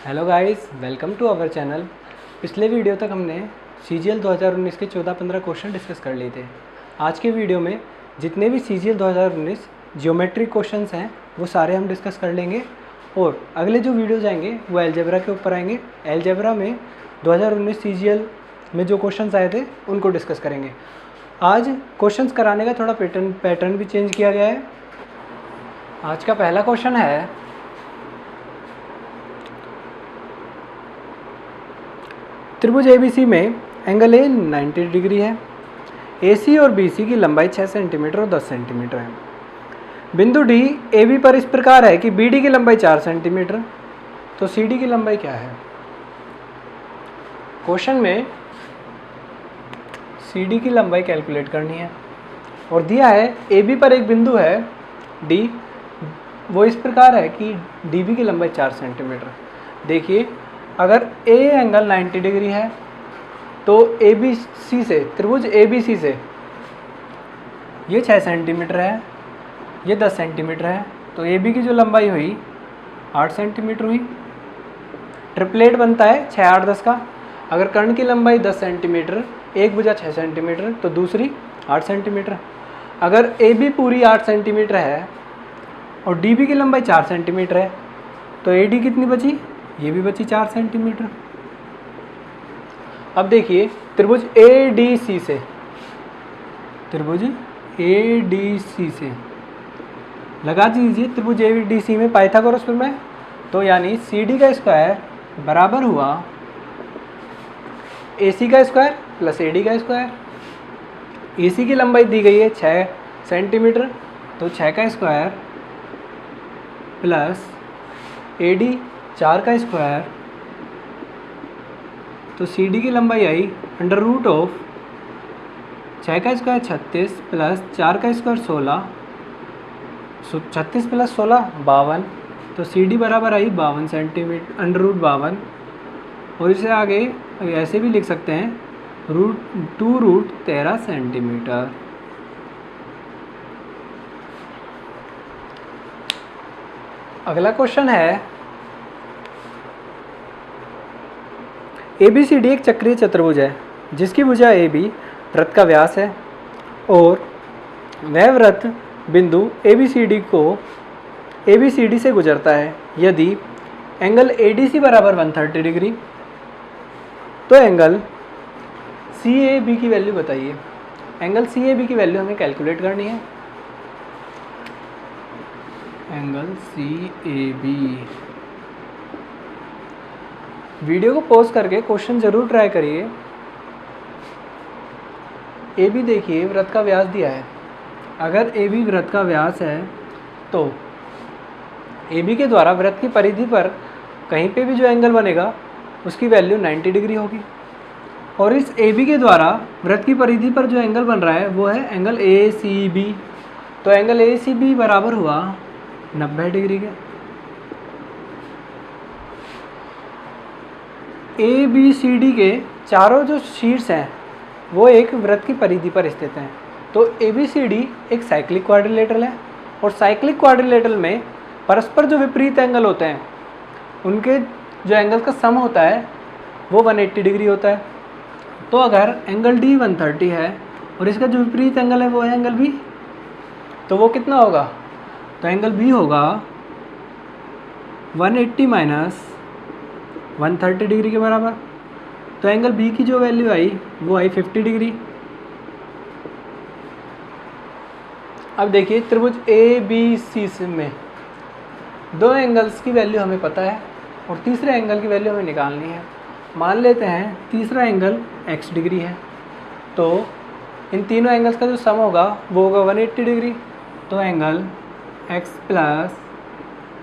Hello guys, welcome to our channel. पिछले video तक हमने CGL 2019 के 14-15 क्वेश्चन डिस्कस कर लिए थे। आज के वीडियो में जितने भी CGL 2019 जियोमेट्रिक क्वेश्चंस हैं वो सारे हम डिस्कस कर लेंगे और अगले जो वीडियोज़ आएंगे वो अलजेब्रा के ऊपर आएंगे। अलजेब्रा में 2019 CGL में जो क्वेश्चंस आए थे उनको डिस्कस करेंगे। आज क्वेश्चंस कराने का थोड़ा पैटर्न भी चेंज किया गया है। आज का पहला क्वेश्चन है त्रिभुज ABC में एंगल A 90 डिग्री है। AC और BC की लंबाई 6 सेंटीमीटर और 10 सेंटीमीटर है। बिंदु D AB पर इस प्रकार है कि BD की लंबाई 4 सेंटीमीटर, तो CD की लंबाई क्या है? क्वेश्चन में CD की लंबाई कैलकुलेट करनी है और दिया है AB पर एक बिंदु है D, वो इस प्रकार है कि DB की लंबाई 4 सेंटीमीटर। देखिए, अगर A एंगल 90 डिग्री है तो ABC से, त्रिभुज ABC से ये 6 सेंटीमीटर है, ये 10 सेंटीमीटर है, तो AB की जो लंबाई हुई 8 सेंटीमीटर हुई। ट्रिपलेट बनता है 6, 8, 10 का। अगर कर्ण की लंबाई 10 सेंटीमीटर, एक भुजा 6 सेंटीमीटर, तो दूसरी 8 सेंटीमीटर। अगर AB पूरी 8 सेंटीमीटर है और DB की लंबाई 4 सेंटीमीटर है, तो AD कितनी बची? ये भी बची 4 सेंटीमीटर। अब देखिए, त्रिभुज ADC से, त्रिभुज ADC से लगा दीजिए त्रिभुज ADC में पाइथागोरस प्रमेय, तो यानी CD का स्क्वायर बराबर हुआ AC का स्क्वायर प्लस AD का स्क्वायर। AC की लंबाई दी गई है 6 सेंटीमीटर, तो 6 का स्क्वायर प्लस AD 4 का स्क्वायर, तो CD की लंबाई आई अंडर रूट ऑफ 6 का स्क्वायर 36 प्लस 4 का स्क्वायर 16, 36 प्लस 16 52, तो CD बराबर आई 52 सेंटीमीटर, अंडर रूट 52। और इसे आगे ऐसे भी लिख सकते हैं, √2 रूट 13 सेंटीमीटर। अगला क्वेश्चन है, ABCD एक चक्रीय चतुर्भुज है जिसकी भुजा AB वृत्त का व्यास है और वह वृत्त बिंदु ABCD से गुजरता है। यदि एंगल ADC बराबर 130 डिग्री, तो एंगल CAB की वैल्यू बताइए। एंगल CAB की वैल्यू हमें कैलकुलेट करनी है। एंगल CAB, वीडियो को पॉज करके क्वेश्चन जरूर ट्राई करिए। AB देखिए वृत्त का व्यास दिया है। अगर AB वृत्त का व्यास है तो AB के द्वारा वृत्त की परिधि पर कहीं पे भी जो एंगल बनेगा उसकी वैल्यू 90 डिग्री होगी। और इस AB के द्वारा वृत्त की परिधि पर जो एंगल बन रहा है वो है एंगल ACB, तो एंगल ACB बराबर हुआ 90 डिग्री के। ABCD के चारों जो शीर्ष हैं वो एक वृत्त की परिधि पर स्थित हैं, तो ABCD एक साइक्लिक क्वाड्रिलेटरल है और साइक्लिक क्वाड्रिलेटरल में परस्पर जो विपरीत एंगल होते हैं उनके जो एंगल का सम होता है वो 180 डिग्री होता है। तो अगर एंगल D 130 है और इसका जो विपरीत एंगल है वो है एंगल B, तो वो कितना होगा? तो एंगल B होगा 180 माइनस 130 डिग्री के बराबर। तो एंगल B की जो वैल्यू आई वो आई 50 डिग्री। अब देखिए, त्रिभुज ABC में दो एंगल्स की वैल्यू हमें पता है और तीसरे एंगल की वैल्यू हमें निकालनी है। मान लेते हैं तीसरा एंगल x डिग्री है, तो इन तीनों एंगल्स का जो सम होगा वो होगा 180 डिग्री। तो एंगल x प्लस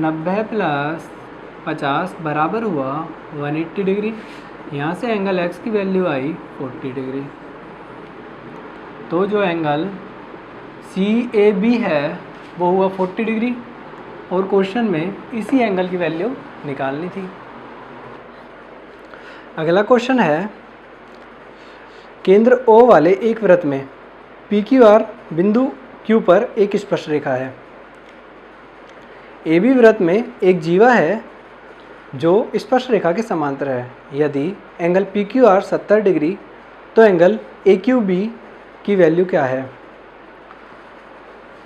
90 प्लस 50 बराबर हुआ 180 डिग्री। यहाँ से एंगल x की वैल्यू आई 40 डिग्री। तो जो एंगल CAB है वो हुआ 40 डिग्री और क्वेश्चन में इसी एंगल की वैल्यू निकालनी थी। अगला क्वेश्चन है, केंद्र O वाले एक वृत्त में PQR बिंदु Q पर एक स्पर्श रेखा है। AB वृत्त में एक जीवा है जो स्पर्श रेखा के समांतर है। यदि angle P Q R 70 degree तो एंगल ए क्यू बी की वैल्यू क्या है।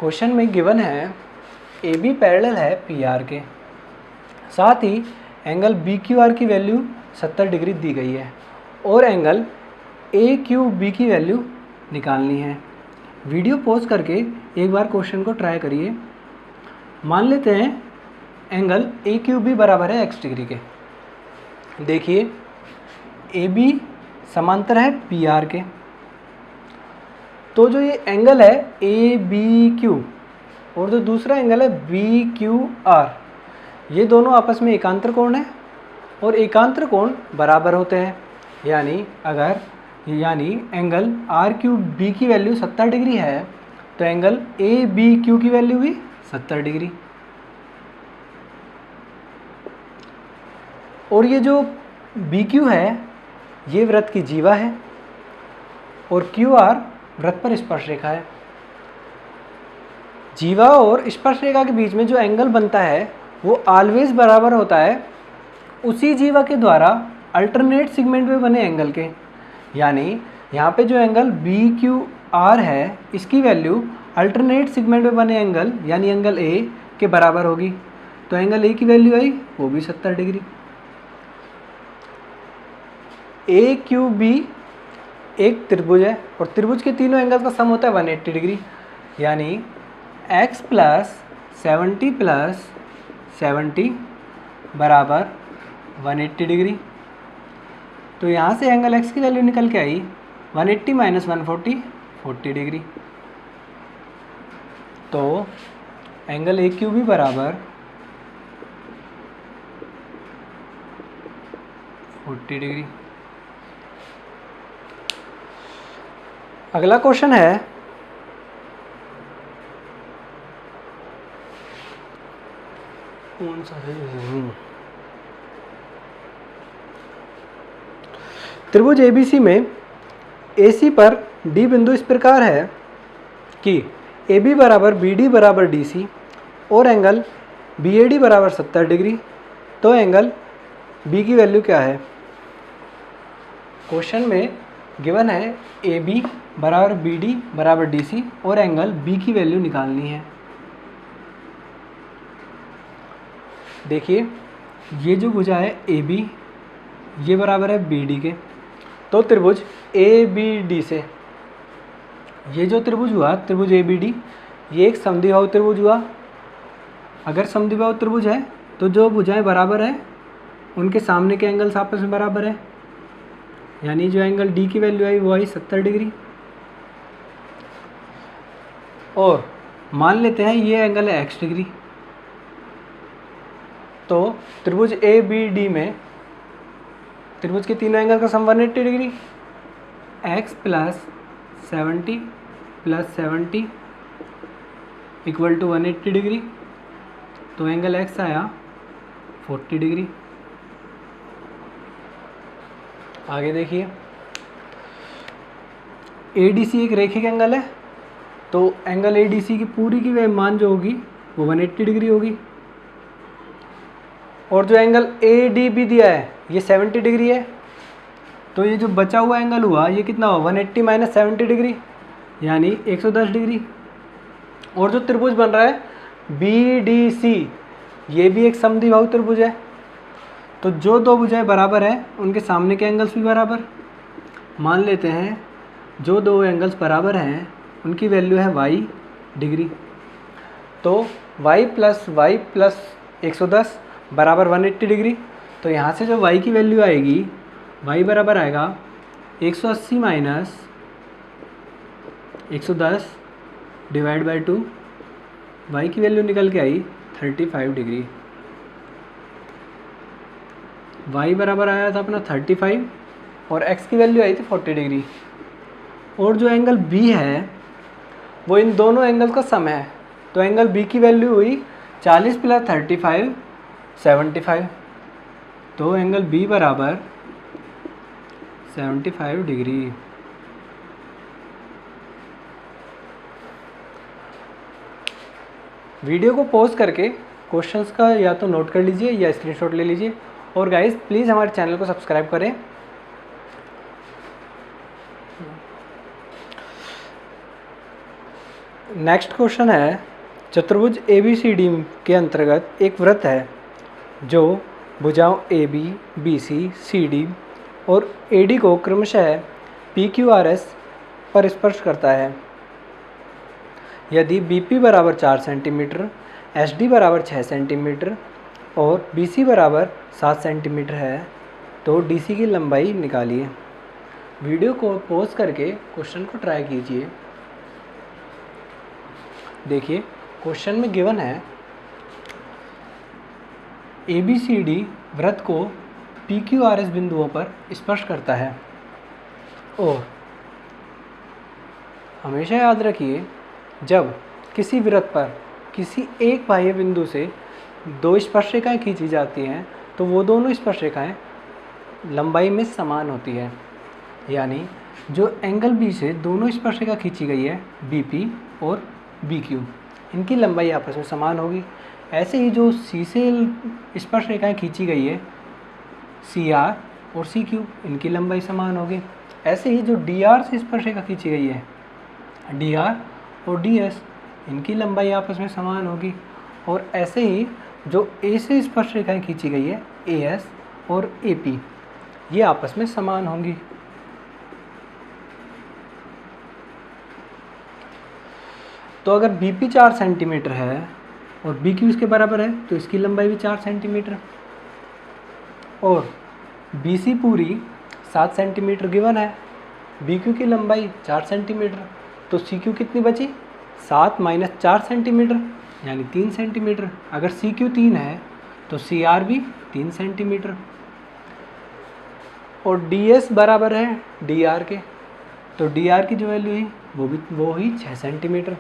क्वेश्चन में गिवन है ए बी पैरेलल है पी आर के, साथ ही एंगल बी क्यू आर की वैल्यू 70 डिग्री दी गई है और एंगल ए क्यू बी की वैल्यू निकालनी है। वीडियो पॉज करके एक बार क्वेश्चन को ट्राई करिए। मान लेते हैं एंगल ए क्यू बी बराबर है x डिग्री के। देखिए ए बी समांतर है पी आर के, तो जो ये एंगल है ए बी क्यू और जो दूसरा एंगल है बी क्यू आर, ये दोनों आपस में एकांतर कोण है और एकांतर कोण बराबर होते हैं। यानी एंगल आर क्यू बी की वैल्यू 70 डिग्री है तो एंगल ए बी क्यू की वैल्यू भी 70 डिग्री। और ये जो बी क्यू है ये वृत्त की जीवा है और क्यू आर वृत्त पर स्पर्श रेखा है। जीवा और स्पर्श रेखा के बीच में जो एंगल बनता है वो ऑलवेज बराबर होता है उसी जीवा के द्वारा अल्टरनेट सेगमेंट में बने एंगल के। यानी यहाँ पे जो एंगल बी क्यू आर है इसकी वैल्यू अल्टरनेट सेगमेंट में बने एंगल यानी एंगल ए के बराबर होगी। तो एंगल ए की वैल्यू आई वो भी 70 डिग्री। ए क्यू बी एक त्रिभुज है और त्रिभुज के तीनों एंगल का सम होता है 180 डिग्री। यानी x प्लस 70 प्लस 70 बराबर 180 डिग्री। तो यहाँ से एंगल x की वैल्यू निकल के आई 180 माइनस 140 40 डिग्री। तो एंगल ए क्यू बी बराबर 40 डिग्री। अगला क्वेश्चन है कौन सा है? त्रिभुज एबीसी में एसी पर डी बिंदु इस प्रकार है कि AB बराबर BD बराबर DC और एंगल BAD बराबर 70 डिग्री। तो एंगल B की वैल्यू क्या है। क्वेश्चन में गिवन है AB बराबर BD बराबर DC और एंगल B की वैल्यू निकालनी है। देखिए ये जो भुजा है AB ये बराबर है BD के, तो त्रिभुज ABD से ये जो त्रिभुज हुआ त्रिभुज ABD ये एक समद्विबाहु त्रिभुज हुआ। अगर समद्विबाहु त्रिभुज है तो जो भुजाएं बराबर है उनके सामने के एंगल्स आपस में बराबर है। यानी जो एंगल D की वैल्यू आई वो आई 70 डिग्री। और मान लेते हैं ये एंगल है x डिग्री। तो त्रिभुज ABD में त्रिभुज के तीनों एंगल का sum 180 degree. x plus 70 plus 70 equal to 180 degree. तो एंगल x आया 40 डिग्री। आगे देखिए ADC एक रेखिक एंगल है, तो एंगल ADC की पूरी की वह मान जो होगी वो 180 डिग्री होगी। और जो एंगल ADB दिया है ये 70 डिग्री है, तो ये जो बचा हुआ एंगल हुआ ये कितना हुआ 180 माइनस 70 डिग्री यानी 110 डिग्री। और जो त्रिभुज बन रहा है BDC ये भी एक समद्विबाहु त्रिभुज है, तो जो दो भुजाएं बराबर है उनके सामने के एंगल्स भी बराबर। मान लेते हैं जो दो एंगल्स बराबर हैं उनकी वैल्यू है y डिग्री। तो y प्लस 110 बराबर 180 डिग्री। तो यहाँ से जो y की वैल्यू आएगी y बराबर आएगा 180 माइनस 110 डिवाइड बाई 2। y की वैल्यू निकल के आई 35 डिग्री। y बराबर आया था अपना 35 और x की वैल्यू आई थी 40 डिग्री। और जो एंगल B है वो इन दोनों एंगल का सम है, तो एंगल B की वैल्यू हुई 40 प्लस 35 75। तो एंगल B बराबर 75 डिग्री। वीडियो को पॉज करके क्वेश्चंस का या तो नोट कर लीजिए या स्क्रीनशॉट ले लीजिए और गाइस प्लीज़ हमारे चैनल को सब्सक्राइब करें। नेक्स्ट क्वेश्चन है, चतुर्भुज ABCD के अंतर्गत एक वृत्त है जो भुजाओं AB, BC, CD और AD को क्रमशः PQRS पर स्पर्श करता है। यदि BP बराबर 4 सेंटीमीटर, SD बराबर 6 सेंटीमीटर और BC बराबर 7 सेंटीमीटर है तो DC की लंबाई निकालिए। वीडियो को पॉज करके क्वेश्चन को ट्राई कीजिए। देखिए क्वेश्चन में गिवन है ABCD वृत्त को PQRS बिंदुओं पर स्पर्श करता है और हमेशा याद रखिए जब किसी वृत्त पर किसी एक बाह्य बिंदु से दो स्पर्शरेखाएं खींची जाती हैं तो वो दोनों स्पर्शरेखाएं लंबाई में समान होती है। यानी जो एंगल B से दोनों स्पर्शरेखा खींची गई है BP और BQ, इनकी लंबाई आपस में समान होगी। ऐसे ही जो C से स्पर्शरेखाएं खींची गई है CR और CQ, इनकी लंबाई समान होगी। ऐसे ही जो DR से स्पर्शरेखा खींची गई है DR और DS, इनकी लंबाई आपस में समान होगी। और ऐसे ही जो A से स्पर्शरेखाएं खींची गई है AS और AP, ये आपस में समान होंगी। तो अगर BP 4 सेंटीमीटर है और BQ इसके बराबर है तो इसकी लंबाई भी 4 सेंटीमीटर और BC पूरी 7 सेंटीमीटर गिवन है, BQ की लंबाई 4 सेंटीमीटर, तो CQ कितनी बची? 7 माइनस 4 सेंटीमीटर यानी 3 सेंटीमीटर। अगर CQ 3 है तो CR भी 3 सेंटीमीटर और DS बराबर है DR के, तो DR की जो वैल्यू है वो ही 6 सेंटीमीटर।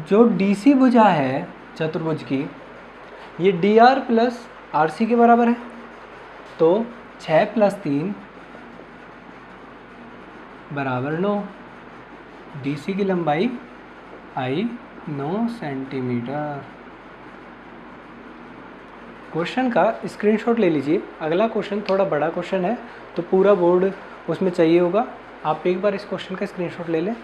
जो DC भुजा है चतुर्भुज की, ये DR प्लस RC के बराबर है, तो 6 प्लस 3 बराबर 9। DC की लंबाई आई 9 सेंटीमीटर। क्वेश्चन का स्क्रीनशॉट ले लीजिए। अगला क्वेश्चन थोड़ा बड़ा क्वेश्चन है तो पूरा बोर्ड उसमें चाहिए होगा। आप एक बार इस क्वेश्चन का स्क्रीनशॉट ले लें।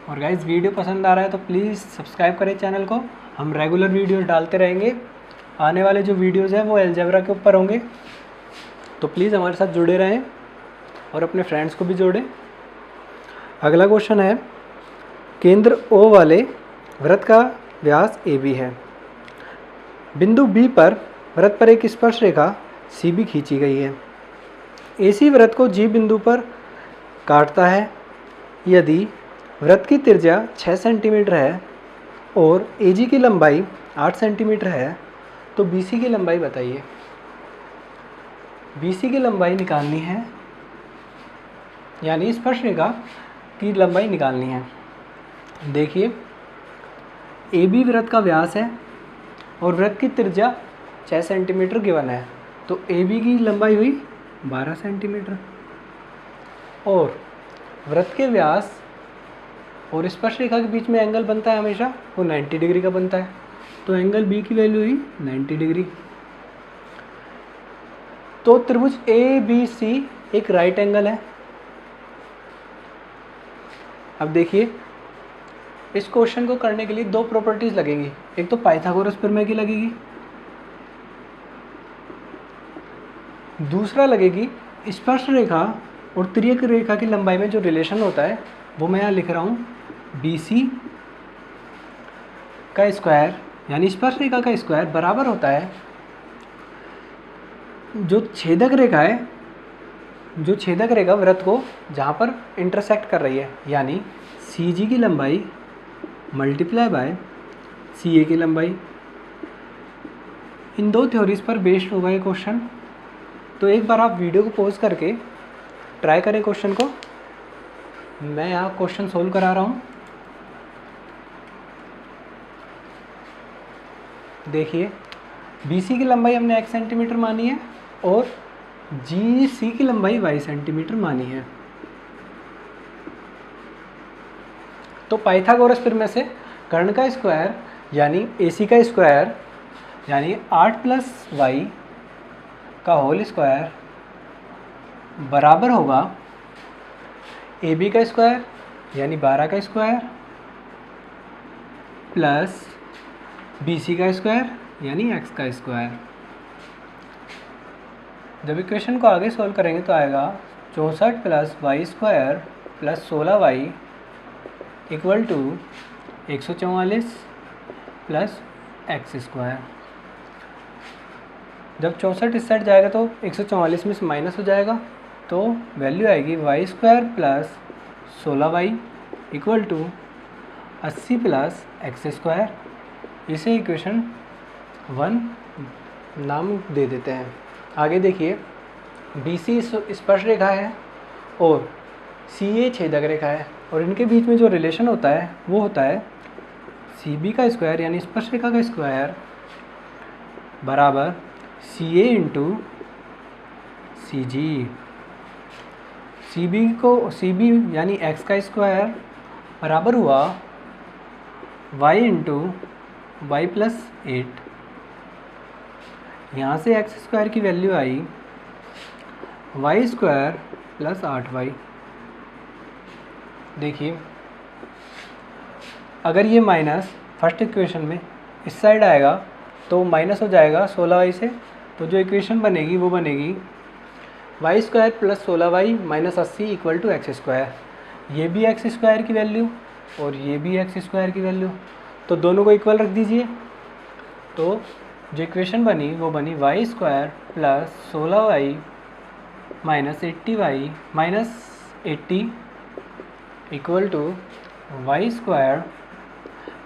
और गाइस वीडियो पसंद आ रहा है तो प्लीज़ सब्सक्राइब करें चैनल को। हम रेगुलर वीडियोस डालते रहेंगे। आने वाले जो वीडियोस हैं वो अलजेब्रा के ऊपर होंगे, तो प्लीज़ हमारे साथ जुड़े रहें और अपने फ्रेंड्स को भी जोड़ें। अगला क्वेश्चन है, केंद्र O वाले वृत्त का व्यास AB है। बिंदु B पर वृत्त पर एक स्पर्श रेखा CB खींची गई है। AC वृत्त को G बिंदु पर काटता है। यदि वृत्त की त्रिज्या 6 सेंटीमीटर है और AG की लंबाई 8 सेंटीमीटर है तो BC की लंबाई बताइए। BC की लंबाई निकालनी है, यानी स्पर्शरेखा की लंबाई निकालनी है। देखिए AB वृत्त का व्यास है और वृत्त की त्रिज्या 6 सेंटीमीटर गिवन है, तो AB की लंबाई हुई 12 सेंटीमीटर और वृत्त के व्यास और स्पर्शरेखा के बीच में एंगल बनता है हमेशा, वो 90 डिग्री का बनता है, तो एंगल B की वैल्यू हुई 90 डिग्री। तो त्रिभुज ABC एक राइट एंगल है। अब देखिए इस क्वेश्चन को करने के लिए दो प्रॉपर्टीज लगेंगी। एक तो पाइथागोरस प्रमेय की लगेगी, दूसरा लगेगी स्पर्शरेखा और तिर्यक रेखा की लंबाई में जो रिलेशन होता है वो मैं यहाँ लिख रहा हूँ, BC का स्क्वायर यानी स्पर्शरेखा का स्क्वायर बराबर होता है जो छेदक रेखा है, जो छेदक रेखा वृत्त को जहाँ पर इंटरसेक्ट कर रही है, यानी CG की लंबाई मल्टीप्लाई बाय CA की लंबाई। इन दो थ्योरीज पर बेस्ड होगा ये क्वेश्चन। तो एक बार आप वीडियो को पॉज करके ट्राई करें क्वेश्चन को। मैं यहाँ क्वेश्चन सोल्व करा रहा हूँ। देखिए BC की लंबाई हमने x सेंटीमीटर मानी है और GC की लंबाई y सेंटीमीटर मानी है। तो पाइथागोरस फिर में से कर्ण का स्क्वायर यानी AC का स्क्वायर यानी 8 प्लस वाई का होल स्क्वायर बराबर होगा AB का स्क्वायर यानी 12 का स्क्वायर प्लस BC का स्क्वायर यानी x का स्क्वायर। जब इक्वेशन को आगे सॉल्व करेंगे तो आएगा 64 plus Y square plus 16y equal to 144 plus X square. जब 64 इस साइड जाएगा तो 144 में से माइनस हो जाएगा, तो वैल्यू आएगी Y square plus 16y equal to 80 plus X square. इसे इक्वेशन 1 नाम दे देते हैं। आगे देखिए, BC स्पर्श रेखा है और CA छेदक रेखा है और इनके बीच में जो रिलेशन होता है वो होता है CB का स्क्वायर यानी स्पर्श रेखा का स्क्वायर बराबर CA इंटू CG। CB यानी x का स्क्वायर बराबर हुआ y इंटू वाई प्लस 8। यहाँ से एक्स स्क्वायर की वैल्यू आई वाई स्क्वायर प्लस 8y। देखिए, अगर ये माइनस फर्स्ट इक्वेशन में इस साइड आएगा तो माइनस हो जाएगा 16y से, तो जो इक्वेशन बनेगी वो बनेगी Y square plus 16y minus 80 equal to X square. ये भी एक्स स्क्वायर की वैल्यू और ये भी एक्स स्क्वायर की वैल्यू, तो दोनों को इक्वल रख दीजिए। तो जो इक्वेशन बनी वो बनी Y square plus 16y minus 80y minus 80 equal to Y square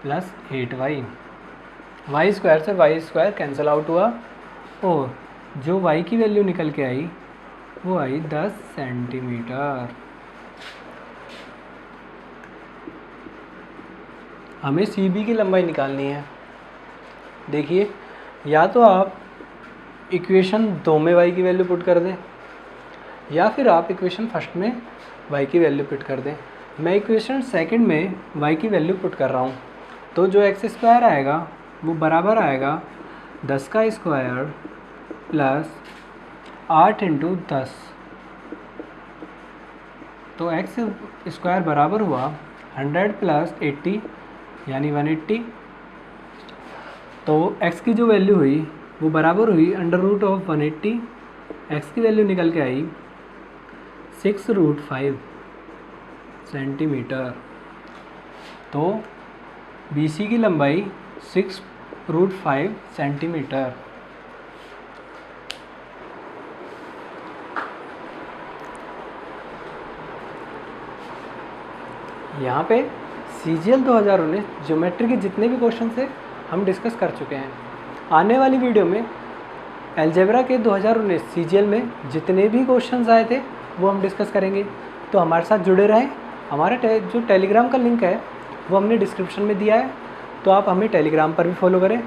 plus 8y। Y square से वाई स्क्वायर कैंसिल आउट हुआ और जो y की वैल्यू निकल के आई वो आई 10 सेंटीमीटर। हमें CB की लंबाई निकालनी है। देखिए, या तो आप इक्वेशन 2 में y की वैल्यू पुट कर दें या फिर आप इक्वेशन फर्स्ट में y की वैल्यू पुट कर दें। मैं इक्वेशन सेकंड में y की वैल्यू पुट कर रहा हूँ, तो जो एक्स स्क्वायर आएगा वो बराबर आएगा 10 का स्क्वायर प्लस 8 इंटू 10। तो एक्स स्क्वायर बराबर हुआ 100 प्लस 80 यानी 180। तो x की जो वैल्यू हुई वो बराबर हुई अंडर रूट ऑफ 180। x की वैल्यू निकल के आई 6√5 सेंटीमीटर। तो BC की लंबाई 6√5 सेंटीमीटर। यहाँ पे CGL 2019 ज्योमेट्री के जितने भी क्वेश्चन थे हम डिस्कस कर चुके हैं। आने वाली वीडियो में अलजेब्रा के 2019 CGL में जितने भी क्वेश्चंस आए थे वो हम डिस्कस करेंगे। तो हमारे साथ जुड़े रहें। हमारा जो टेलीग्राम का लिंक है वो हमने डिस्क्रिप्शन में दिया है, तो आप हमें टेलीग्राम पर भी फॉलो करें।